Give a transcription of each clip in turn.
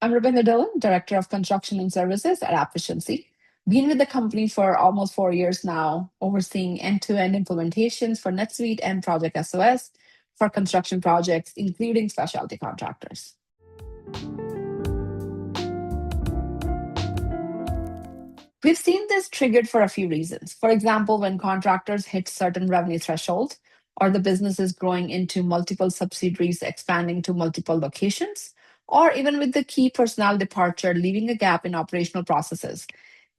I'm Rebecca Dillon, Director of Construction and Services at Efficiency. Been with the company for almost 4 years now, overseeing end-to-end implementations for NetSuite and Project SOS for construction projects, including specialty contractors. We've seen this triggered for a few reasons. For example, when contractors hit certain revenue thresholds, or the business is growing into multiple subsidiaries, expanding to multiple locations, or even with the key personnel departure, leaving a gap in operational processes.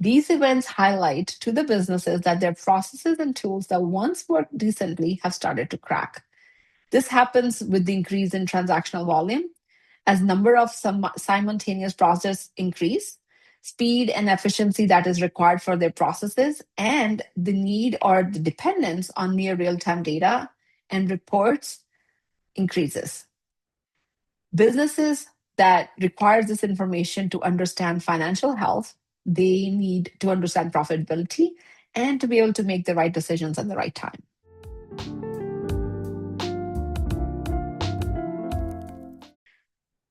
These events highlight to the businesses that their processes and tools that once worked decently have started to crack. This happens with the increase in transactional volume as number of simultaneous processes increase, speed and efficiency that is required for their processes, and the need or the dependence on near real-time data and reports increases. Businesses that require this information to understand financial health, they need to understand profitability and to be able to make the right decisions at the right time.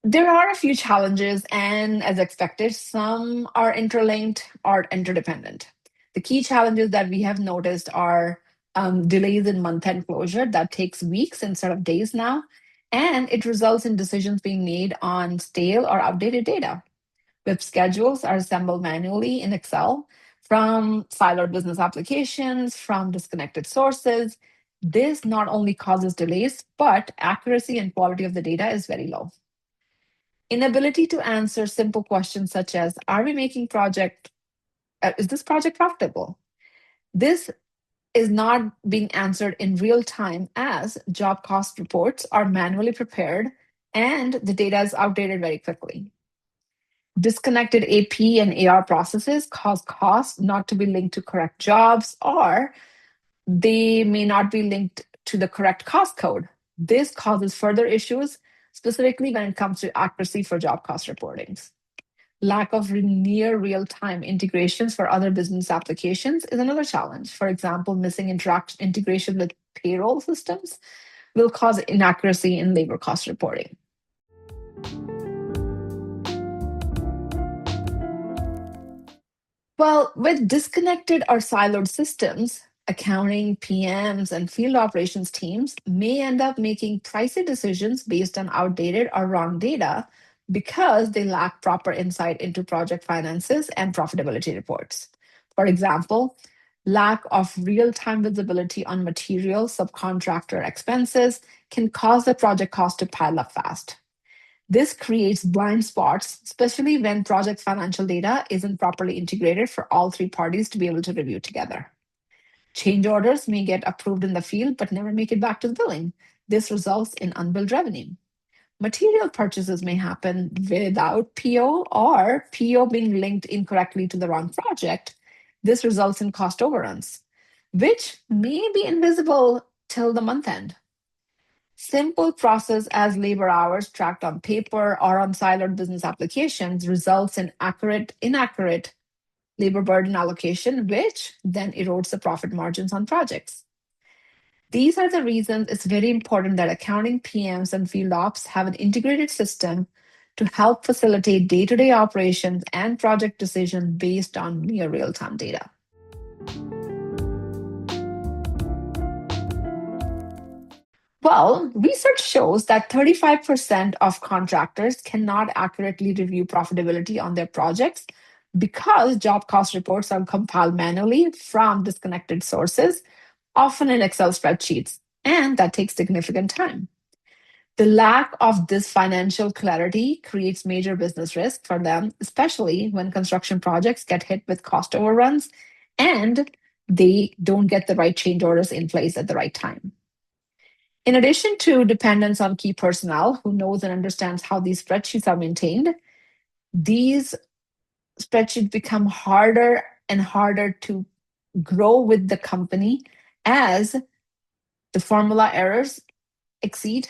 There are a few challenges, and as expected, some are interlinked or interdependent. The key challenges that we have noticed are delays in month-end closure that takes weeks instead of days now, and it results in decisions being made on stale or outdated data. WIP schedules are assembled manually in Excel from siloed business applications, from disconnected sources. This not only causes delays, but accuracy and quality of the data is very low. Inability to answer simple questions such as, is this project profitable? This is not being answered in real time as job cost reports are manually prepared and the data is outdated very quickly. Disconnected AP and AR processes cause costs not to be linked to correct jobs, or they may not be linked to the correct cost code. This causes further issues, specifically when it comes to accuracy for job cost reportings. Lack of near real-time integrations for other business applications is another challenge. For example, missing integration with payroll systems will cause inaccuracy in labor cost reporting. Well, with disconnected or siloed systems, accounting, PMs, and field operations teams may end up making pricey decisions based on outdated or wrong data because they lack proper insight into project finances and profitability reports. For example, lack of real-time visibility on material subcontractor expenses can cause the project cost to pile up fast. This creates blind spots, especially when project financial data isn't properly integrated for all three parties to be able to review together. Change orders may get approved in the field but never make it back to the billing. This results in unbilled revenue. Material purchases may happen without PO or PO being linked incorrectly to the wrong project. This results in cost overruns, which may be invisible till the month end. Simple process as labor hours tracked on paper or on siloed business applications results in inaccurate labor burden allocation, which then erodes the profit margins on projects. These are the reasons it's very important that accounting PMs and field ops have an integrated system to help facilitate day-to-day operations and project decisions based on near real-time data. Well, research shows that 35% of contractors cannot accurately review profitability on their projects because job cost reports are compiled manually from disconnected sources, often in Excel spreadsheets, and that takes significant time. The lack of this financial clarity creates major business risk for them, especially when construction projects get hit with cost overruns and they don't get the right change orders in place at the right time. In addition to dependence on key personnel who knows and understands how these spreadsheets are maintained, these spreadsheets become harder and harder to grow with the company as the formula errors exceed,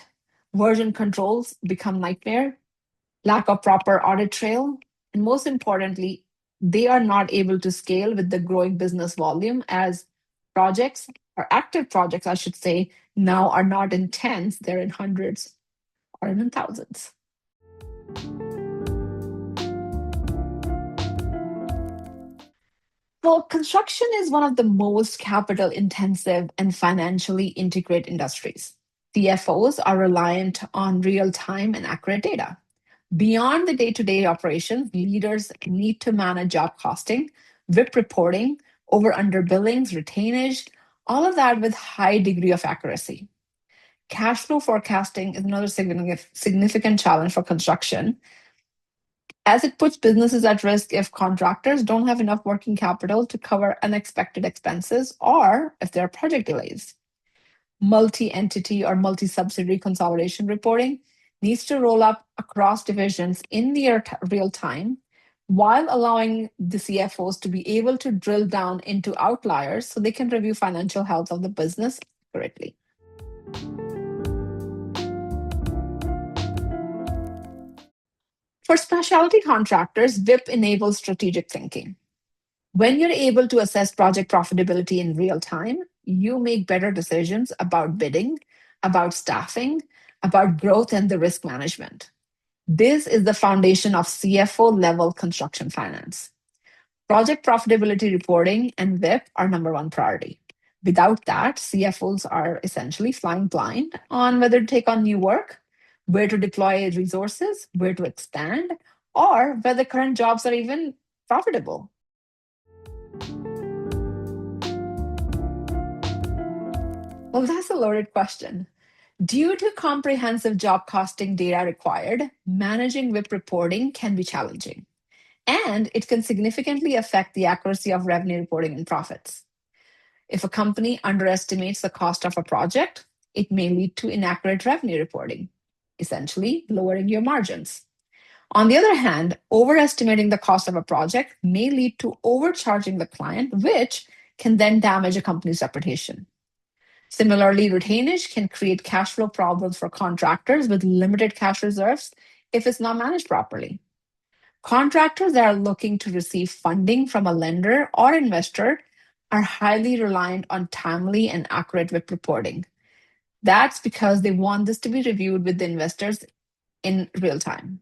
version controls become nightmare, lack of proper audit trail, and most importantly, they are not able to scale with the growing business volume as projects, or active projects, I should say, now are not in tens, they're in hundreds or even thousands. Well, construction is one of the most capital intensive and financially integrated industries. CFOs are reliant on real time and accurate data. Beyond the day to day operations, leaders need to manage job costing, WIP reporting, over under billings, retainage, all of that with high degree of accuracy. Cash flow forecasting is another significant challenge for construction, as it puts businesses at risk if contractors don't have enough working capital to cover unexpected expenses or if there are project delays. Multi entity or multi subsidiary consolidation reporting needs to roll up across divisions in near real time while allowing the CFOs to be able to drill down into outliers so they can review financial health of the business accurately. For specialty contractors, WIP enables strategic thinking. When you're able to assess project profitability in real time, you make better decisions about bidding, about staffing, about growth and the risk management. This is the foundation of CFO level construction finance. Project profitability reporting and WIP are number one priority. Without that, CFOs are essentially flying blind on whether to take on new work, where to deploy resources, where to expand, or whether current jobs are even profitable. Well, that's a loaded question. Due to comprehensive job costing data required, managing WIP reporting can be challenging, and it can significantly affect the accuracy of revenue reporting and profits. If a company underestimates the cost of a project, it may lead to inaccurate revenue reporting, essentially lowering your margins. On the other hand, overestimating the cost of a project may lead to overcharging the client, which can then damage a company's reputation. Similarly, retainage can create cash flow problems for contractors with limited cash reserves if it's not managed properly. Contractors that are looking to receive funding from a lender or investor are highly reliant on timely and accurate WIP reporting. That's because they want this to be reviewed with the investors in real time.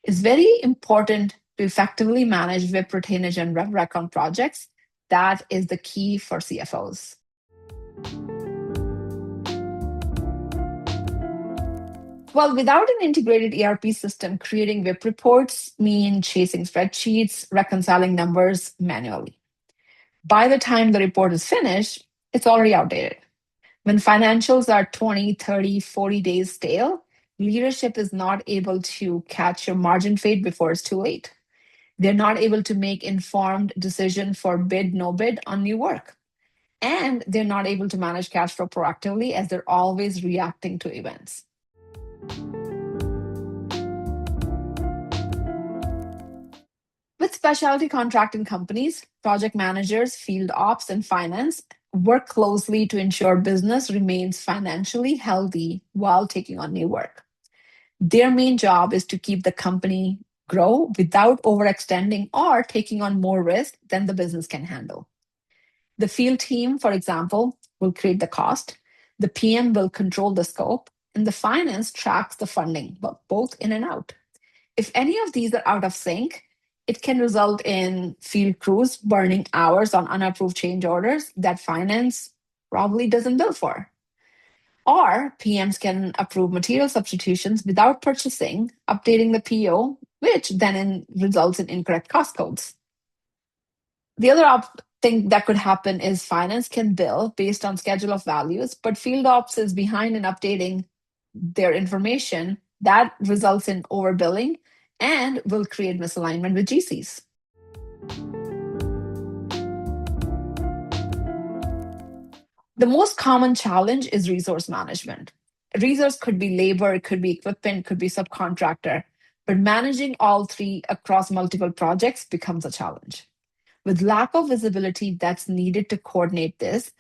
It's very important to effectively manage WIP retainage and rev rec on projects. That is the key for CFOs. Well, without an integrated ERP system, creating WIP reports mean chasing spreadsheets, reconciling numbers manually. By the time the report is finished, it's already outdated. When financials are 20, 30, 40 days stale, leadership is not able to catch your margin fade before it's too late. They're not able to make informed decision for bid, no bid on new work. And they're not able to manage cash flow proactively as they're always reacting to events. With specialty contracting companies, project managers, field ops, and finance work closely to ensure business remains financially healthy while taking on new work. Their main job is to keep the company grow without overextending or taking on more risk than the business can handle. The field team, for example, will create the cost, the PM will control the scope, and the finance tracks the funding, but both in and out. If any of these are out of sync, it can result in field crews burning hours on unapproved change orders that finance probably doesn't bill for. Or PMs can approve material substitutions without purchasing, updating the PO, which then results in incorrect cost codes. The other thing that could happen is finance can bill based on schedule of values, but field ops is behind in updating their information. That results in overbilling and will create misalignment with GCs. The most common challenge is resource management. Resource could be labor, it could be equipment, it could be subcontractor, but managing all three across multiple projects becomes a challenge. With lack of visibility that's needed to coordinate this,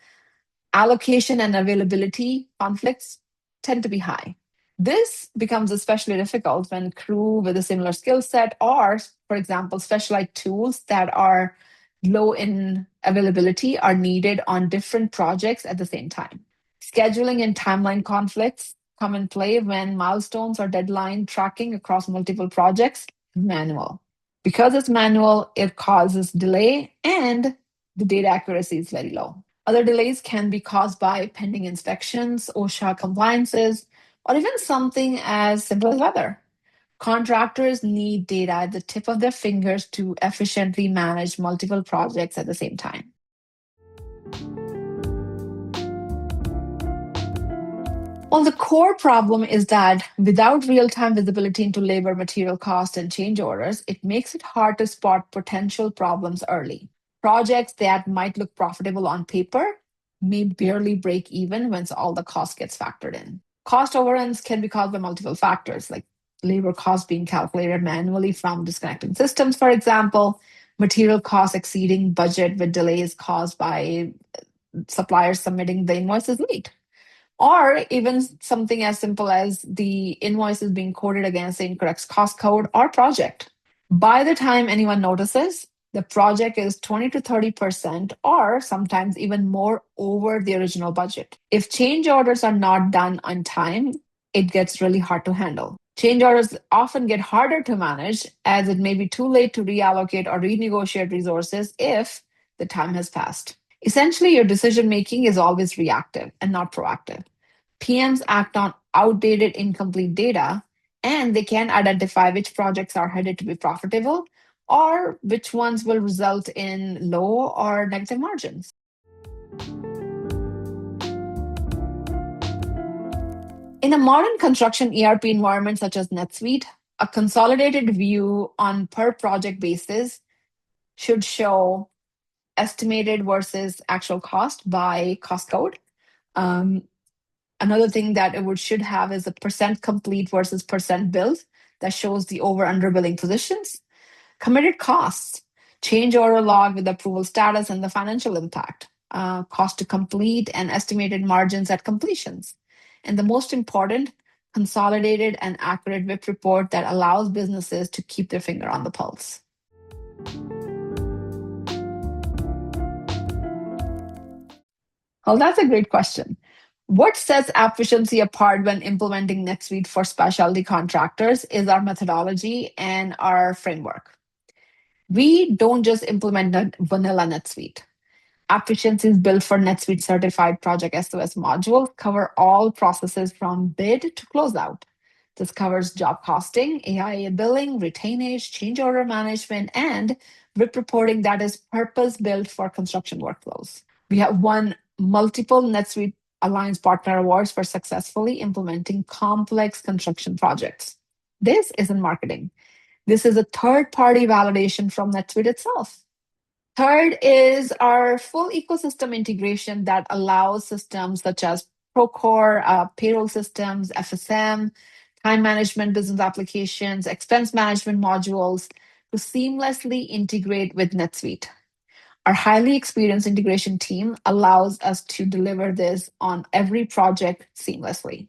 allocation and availability conflicts tend to be high. This becomes especially difficult when crew with a similar skill set or, for example, specialized tools that are low in availability are needed on different projects at the same time. Scheduling and timeline conflicts come in play when milestones or deadline tracking across multiple projects is manual. Because it's manual, it causes delay and the data accuracy is very low. Other delays can be caused by pending inspections, OSHA compliances, or even something as simple as weather. Contractors need data at the tip of their fingers to efficiently manage multiple projects at the same time. Well, the core problem is that without real time visibility into labor, material cost, and change orders, it makes it hard to spot potential problems early. Projects that might look profitable on paper may barely break even once all the cost gets factored in. Cost overruns can be caused by multiple factors, like labor costs being calculated manually from disconnecting systems, for example, material costs exceeding budget with delays caused by suppliers submitting the invoices late, or even something as simple as the invoices being coded against the incorrect cost code or project. By the time anyone notices, the project is 20 to 30% or sometimes even more over the original budget. If change orders are not done on time, it gets really hard to handle. Change orders often get harder to manage as it may be too late to reallocate or renegotiate resources if the time has passed. Essentially, your decision making is always reactive and not proactive. PMs act on outdated, incomplete data, and they can identify which projects are headed to be profitable or which ones will result in low or negative margins. In a modern construction ERP environment such as NetSuite, a consolidated view on per project basis should show estimated versus actual cost by cost code. Um, Another thing that it should have is a percent complete versus percent billed that shows the over under billing positions, committed costs, change order log with approval status and the financial impact, cost to complete and estimated margins at completions. And the most important, consolidated and accurate WIP report that allows businesses to keep their finger on the pulse. Well, that's a great question. What sets Efficiency apart when implementing NetSuite for specialty contractors is our methodology and our framework. We don't just implement vanilla NetSuite. Efficiency is built for NetSuite certified Project SOS modules, cover all processes from bid to closeout. This covers job costing, AIA billing, retainage, change order management, and WIP reporting that is purpose built for construction workflows. We have won multiple NetSuite Alliance Partner Awards for successfully implementing complex construction projects. This isn't marketing. This is a third party validation from NetSuite itself. Third is our full ecosystem integration that allows systems such as Procore, payroll systems, FSM, time management business applications, expense management modules to seamlessly integrate with NetSuite. Our highly experienced integration team allows us to deliver this on every project seamlessly.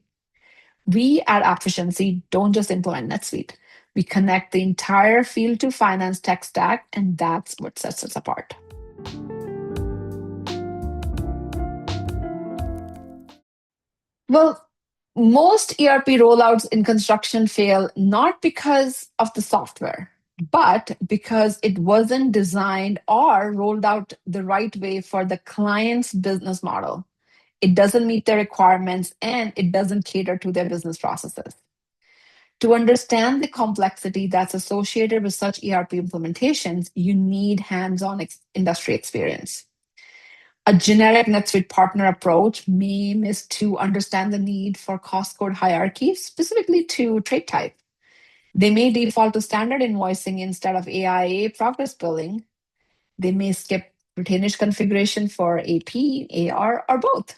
We at Efficiency don't just implement NetSuite. We connect the entire field to finance tech stack, and that's what sets us apart. Well, most ERP rollouts in construction fail not because of the software, but because it wasn't designed or rolled out the right way for the client's business model. It doesn't meet their requirements and it doesn't cater to their business processes. To understand the complexity that's associated with such ERP implementations, you need hands on industry experience. A generic NetSuite partner approach may miss to understand the need for cost code hierarchy, specifically to trade type. They may default to standard invoicing instead of AIA progress billing. They may skip retainage configuration for AP, AR, or both.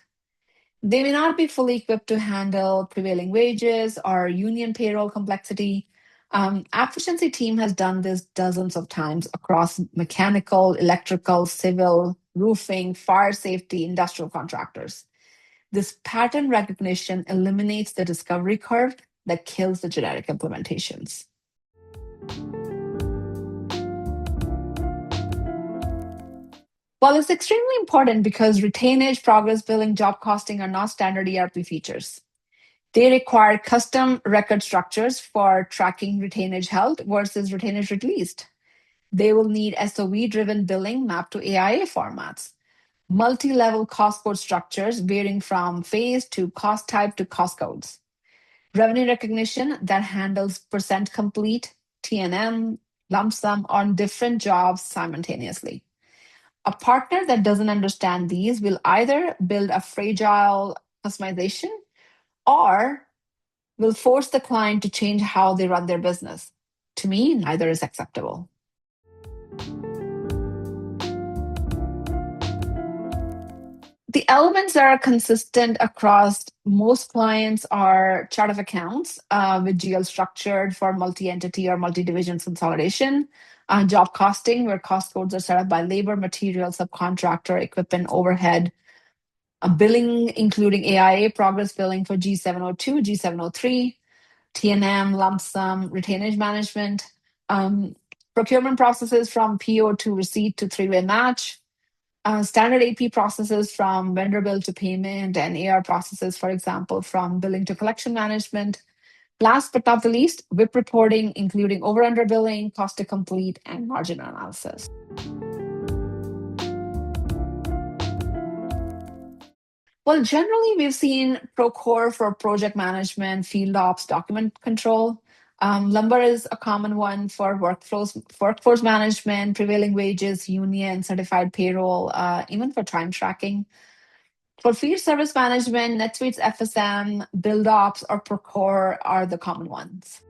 They may not be fully equipped to handle prevailing wages or union payroll complexity. Efficiency team has done this dozens of times across mechanical, electrical, civil, roofing, fire safety, industrial contractors. This pattern recognition eliminates the discovery curve that kills the generic implementations. Well, it's extremely important because retainage, progress billing, job costing are not standard ERP features. They require custom record structures for tracking retainage held versus retainage released. They will need SOV-driven billing mapped to AIA formats, multi-level cost code structures varying from phase to cost type to cost codes, revenue recognition that handles percent complete, T&M, lump sum on different jobs simultaneously. A partner that doesn't understand these will either build a fragile customization or will force the client to change how they run their business. To me, neither is acceptable. The elements that are consistent across most clients are chart of accounts with GL structured for multi-entity or multi-division consolidation, job costing where cost codes are set up by labor, material, subcontractor, equipment, overhead, billing including AIA, progress billing for G702, G703, T&M, lump sum, retainage management, um, procurement processes from PO to receipt to three-way match, standard AP processes from vendor bill to payment, and AR processes, for example, from billing to collection management. Last but not the least, WIP reporting, including over-under billing, cost to complete, and margin analysis. Well, generally, we've seen Procore for project management, field ops, document control. Lumber is a common one for workforce management, prevailing wages, union, certified payroll, even for time tracking. For field service management, NetSuite's FSM, BuildOps, or Procore are the common ones.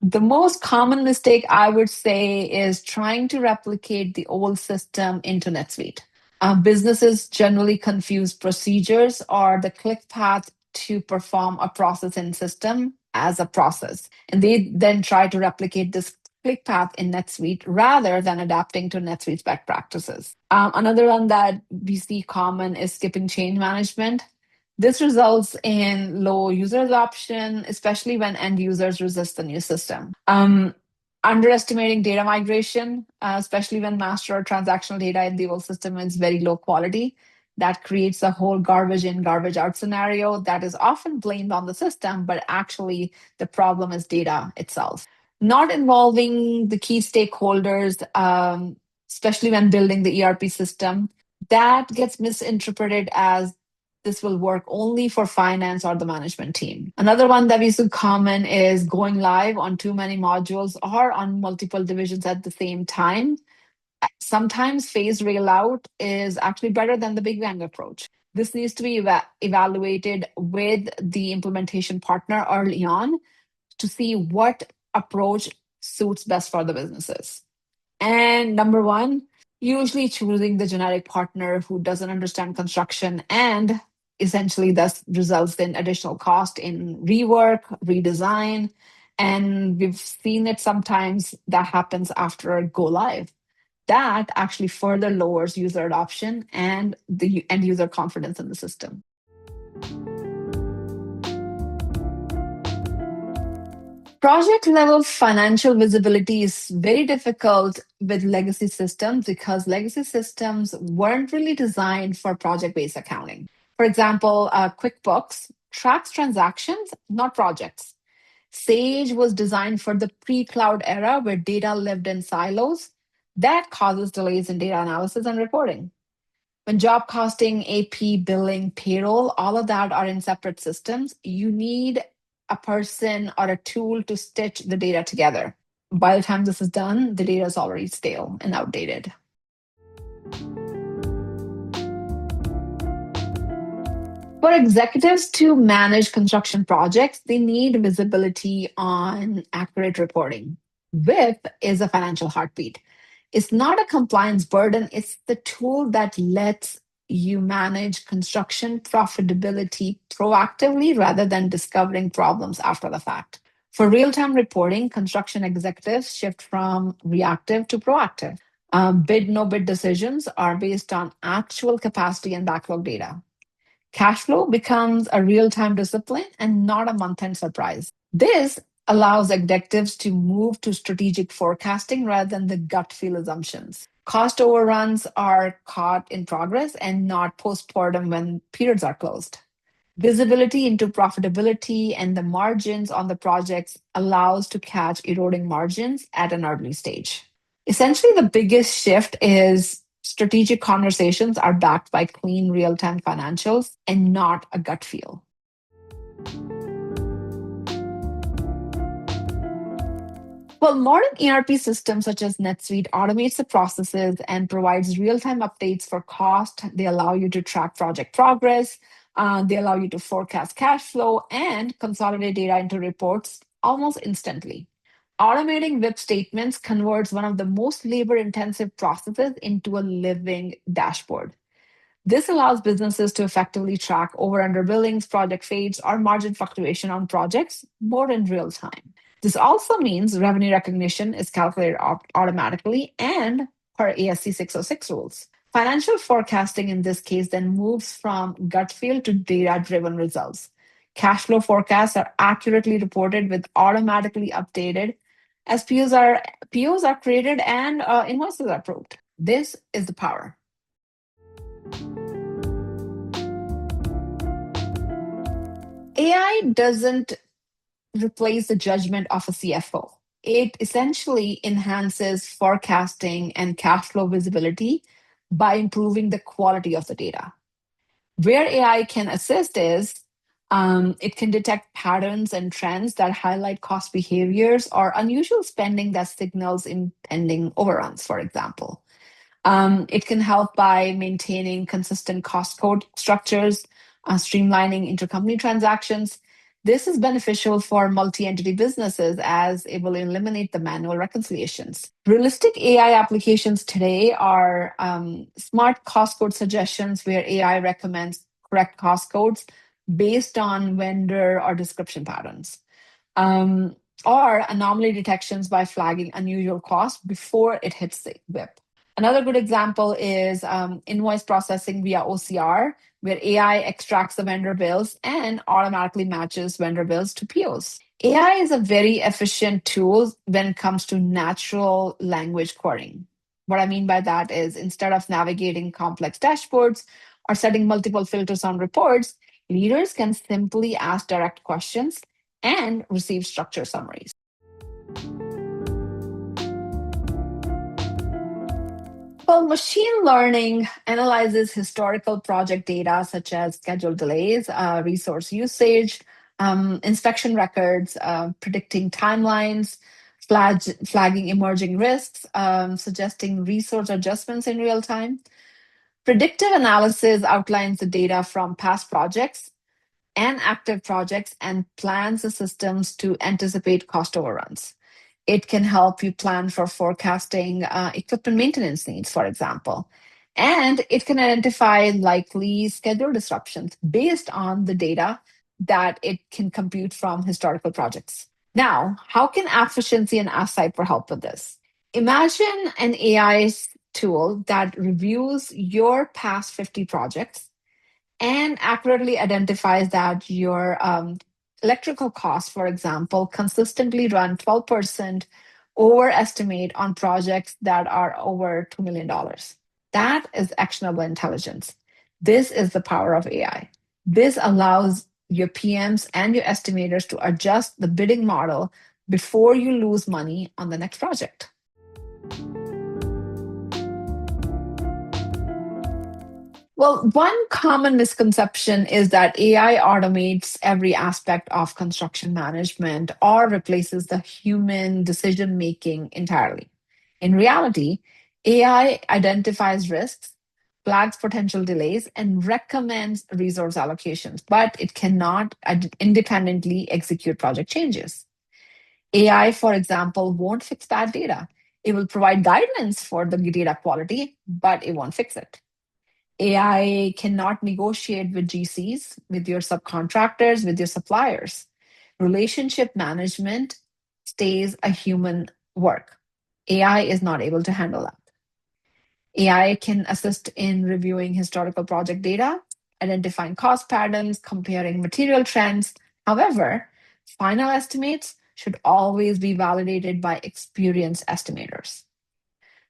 The most common mistake I would say is trying to replicate the old system into NetSuite. Businesses generally confuse procedures or the click path to perform a process in system as a process. And they then try to replicate this click path in NetSuite rather than adapting to NetSuite's best practices. Another one that we see common is skipping change management. This results in low user adoption, especially when end users resist the new system. Underestimating data migration, especially when master or transactional data in the old system is very low quality. That creates a whole garbage in, garbage out scenario that is often blamed on the system, but actually the problem is data itself. Not involving the key stakeholders, especially when building the ERP system, that gets misinterpreted as this will work only for finance or the management team. Another one that we see common is going live on too many modules or on multiple divisions at the same time. Sometimes phased rollout is actually better than the big bang approach. This needs to be evaluated with the implementation partner early on to see what approach suits best for the businesses. And number one, usually choosing the generic partner who doesn't understand construction and essentially thus results in additional cost in rework, redesign. And we've seen it sometimes that happens after a go live. That actually further lowers user adoption and the end user confidence in the system. Project level financial visibility is very difficult with legacy systems because legacy systems weren't really designed for project based accounting. For example, QuickBooks tracks transactions, not projects. Sage was designed for the pre cloud era where data lived in silos. That causes delays in data analysis and reporting. When job costing, AP, billing, payroll, all of that are in separate systems, you need a person or a tool to stitch the data together. By the time this is done, the data is already stale and outdated. For executives to manage construction projects, they need visibility on accurate reporting. WIP is a financial heartbeat. It's not a compliance burden, it's the tool that lets you manage construction profitability proactively rather than discovering problems after the fact. For real time reporting, construction executives shift from reactive to proactive. Bid no bid decisions are based on actual capacity and backlog data. Cash flow becomes a real time discipline and not a month end surprise. This allows executives to move to strategic forecasting rather than the gut feel assumptions. Cost overruns are caught in progress and not postpartum when periods are closed. Visibility into profitability and the margins on the projects allows to catch eroding margins at an early stage. Essentially, the biggest shift is strategic conversations are backed by clean real time financials and not a gut feel. Well, modern ERP systems such as NetSuite automates the processes and provides real-time updates for cost. They allow you to track project progress. They allow you to forecast cash flow and consolidate data into reports almost instantly. Automating WIP statements converts one of the most labor-intensive processes into a living dashboard. This allows businesses to effectively track over/under billings, project fades, or margin fluctuation on projects more in real time. This also means revenue recognition is calculated automatically and per ASC 606 rules. Financial forecasting in this case then moves from gut feel to data driven results. Cash flow forecasts are accurately reported with automatically updated as POs are created and invoices are approved. This is the power. AI doesn't replace the judgment of a CFO. It essentially enhances forecasting and cash flow visibility by improving the quality of the data. Where AI can assist is it can detect patterns and trends that highlight cost behaviors or unusual spending that signals impending overruns, for example. It can help by maintaining consistent cost code structures, streamlining intercompany transactions. This is beneficial for multi entity businesses as it will eliminate the manual reconciliations. Realistic AI applications today are smart cost code suggestions where AI recommends correct cost codes based on vendor or description patterns. Um, or anomaly detections by flagging unusual costs before it hits the WIP. Another good example is invoice processing via OCR, where AI extracts the vendor bills and automatically matches vendor bills to POs. AI is a very efficient tool when it comes to natural language querying. What I mean by that is instead of navigating complex dashboards or setting multiple filters on reports, leaders can simply ask direct questions and receive structured summaries. Well, machine learning analyzes historical project data such as schedule delays, resource usage, inspection records, predicting timelines, flagging emerging risks, suggesting resource adjustments in real time. Predictive analysis outlines the data from past projects and active projects and plans the systems to anticipate cost overruns. It can help you plan for forecasting equipment maintenance needs, for example. And it can identify likely schedule disruptions based on the data that it can compute from historical projects. Now, how can Efficiency and AppCypher help with this? Imagine an AI tool that reviews your past 50 projects and accurately identifies that your electrical costs, for example, consistently run 12% overestimate on projects that are over $2 million. That is actionable intelligence. This is the power of AI. This allows your PMs and your estimators to adjust the bidding model before you lose money on the next project. Well, one common misconception is that AI automates every aspect of construction management or replaces the human decision making entirely. In reality, AI identifies risks, flags potential delays, and recommends resource allocations, but it cannot independently execute project changes. AI, for example, won't fix bad data. It will provide guidance for the data quality, but it won't fix it. AI cannot negotiate with GCs, with your subcontractors, with your suppliers. Relationship management stays a human work. AI is not able to handle that. AI can assist in reviewing historical project data, identifying cost patterns, comparing material trends. However, final estimates should always be validated by experienced estimators.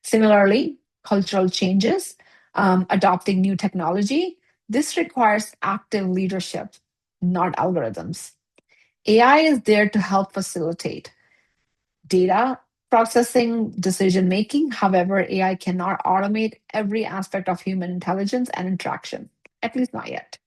Similarly, cultural changes, adopting new technology, this requires active leadership. not algorithms. AI is there to help facilitate data processing, decision making. However, AI cannot automate every aspect of human intelligence and interaction, at least not yet.